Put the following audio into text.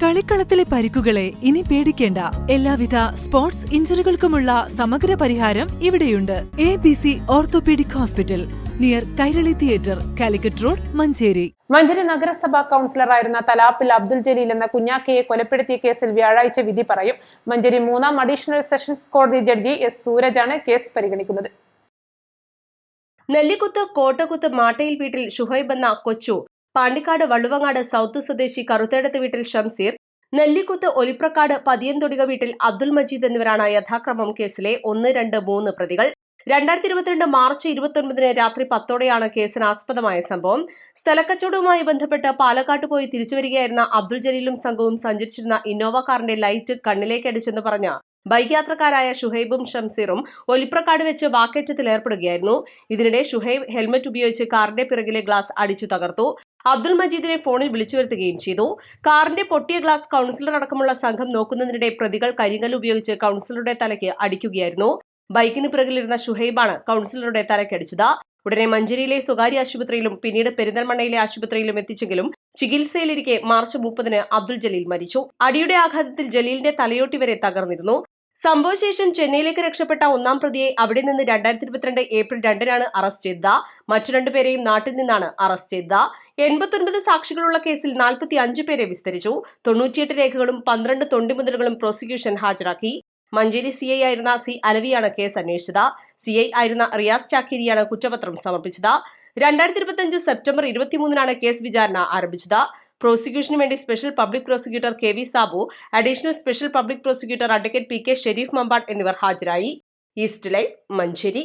കളിക്കളത്തിലെ പരിക്കുകളെ ഇനി പേടിക്കേണ്ട. എല്ലാവിധ സ്പോർട്സ് ഇഞ്ചുറികൾക്കുമുള്ള സമഗ്ര പരിഹാരം ഇവിടെയുണ്ട്. ABC orthopaedic hospital, near Kairali theatre, Calicut road, Manjeri. Manjeri നഗരസഭാ കൌൺസിലറായിരുന്ന തലാപ്പിൽ അബ്ദുൽ ജലീൽ എന്ന കുഞ്ഞാക്കയെ കൊലപ്പെടുത്തിയ കേസിൽ വ്യാഴാഴ്ച വിധി പറയും. മഞ്ചേരി 3ാം അഡീഷണൽ സെഷൻസ് കോടതി ജഡ്ജി S. സൂരജാണ് കേസ് പരിഗണിക്കുന്നത്. നെല്ലിക്കുത്ത് കോട്ടക്കുത്ത് മാട്ടയിൽ വീട്ടിൽ ഷുഹൈബ് എന്ന കൊച്ചു, പാണ്ടിക്കാട് വള്ളുവങ്ങാട് സൗത്ത് സ്വദേശി കറുത്തേടത്ത് വീട്ടിൽ ഷംസീർ, നെല്ലിക്കുത്ത് ഒലിപ്രക്കാട് പതിയൻതൊടിക വീട്ടിൽ അബ്ദുൽ മജീദ് എന്നിവരാണ് യഥാക്രമം കേസിലെ 1, 2, 3 പ്രതികൾ. 2022 മാർച്ച് 29 രാത്രി 10ഓടെയാണ് കേസിന് ആസ്പദമായ സംഭവം. സ്ഥലക്കച്ചവടവുമായി ബന്ധപ്പെട്ട് പാലക്കാട്ട് പോയി തിരിച്ചുവരികയായിരുന്ന അബ്ദുൽ ജലീലും സംഘവും സഞ്ചരിച്ചിരുന്ന ഇന്നോവ കാറിന്റെ ലൈറ്റ് കണ്ണിലേക്ക് അടിച്ചെന്ന് പറഞ്ഞ ബൈക്ക് യാത്രക്കാരായ ഷുഹൈബും ഷംസീറും ഒലിപ്രക്കാട് വെച്ച് വാക്കേറ്റത്തിൽ ഏർപ്പെടുകയായിരുന്നു. ഇതിനിടെ ഷുഹൈബ് ഹെൽമറ്റ് ഉപയോഗിച്ച് കാറിന്റെ പിറകിലെ ഗ്ലാസ് അടിച്ചു തകർത്തു. അബ്ദുൽ മജീദിനെ ഫോണിൽ വിളിച്ചു വരുത്തുകയും ചെയ്തു. കാറിന്റെ പൊട്ടിയ ഗ്ലാസ് കൌൺസിലർ അടക്കമുള്ള സംഘം നോക്കുന്നതിനിടെ പ്രതികൾ കരിങ്കല്ല് ഉപയോഗിച്ച് കൌൺസിലറുടെ തലയ്ക്ക് അടിക്കുകയായിരുന്നു. ബൈക്കിന് പിറകിലിരുന്ന ഷുഹൈബാണ് കൌൺസിലറുടെ തലയ്ക്കടിച്ചത്. ഉടനെ മഞ്ചേരിയിലെ സ്വകാര്യ ആശുപത്രിയിലും പിന്നീട് പെരിന്തൽമണ്ണയിലെ ആശുപത്രിയിലും എത്തിച്ചെങ്കിലും ചികിത്സയിലിരിക്കെ മാർച്ച് 30 അബ്ദുൽ ജലീൽ മരിച്ചു. അടിയുടെ ആഘാതത്തിൽ ജലീലിന്റെ തലയോട്ടി വരെ തകർന്നിരുന്നു. സംഭവശേഷം ചെന്നൈയിലേക്ക് രക്ഷപ്പെട്ട 1ാം പ്രതിയെ അവിടെ നിന്ന് 2022 ഏപ്രിൽ 2 അറസ്റ്റ് ചെയ്തത്. മറ്റു 2 പേരെയും നാട്ടിൽ നിന്നാണ് അറസ്റ്റ് ചെയ്തത്. 89 സാക്ഷികളുള്ള കേസിൽ 45 പേരെ വിസ്തരിച്ചു. 98 രേഖകളും 12 തൊണ്ടിമുതലുകളും പ്രോസിക്യൂഷൻ ഹാജരാക്കി. മഞ്ചേരി CI ആയിരുന്ന C. അലവിയാണ് കേസ് അന്വേഷിച്ചത്. CI ആയിരുന്ന റിയാസ് ചാക്കിരിയാണ് കുറ്റപത്രം സമർപ്പിച്ചത്. 2025 സെപ്റ്റംബർ 23 കേസ് വിചാരണ ആരംഭിച്ചത്. പ്രോസിക്യൂഷന് വേണ്ടി special public prosecutor KV Sabu, additional special public prosecutor advocate PK Shareef Mambad എന്നിവർ ഹാജരായി. East live, Manjeri.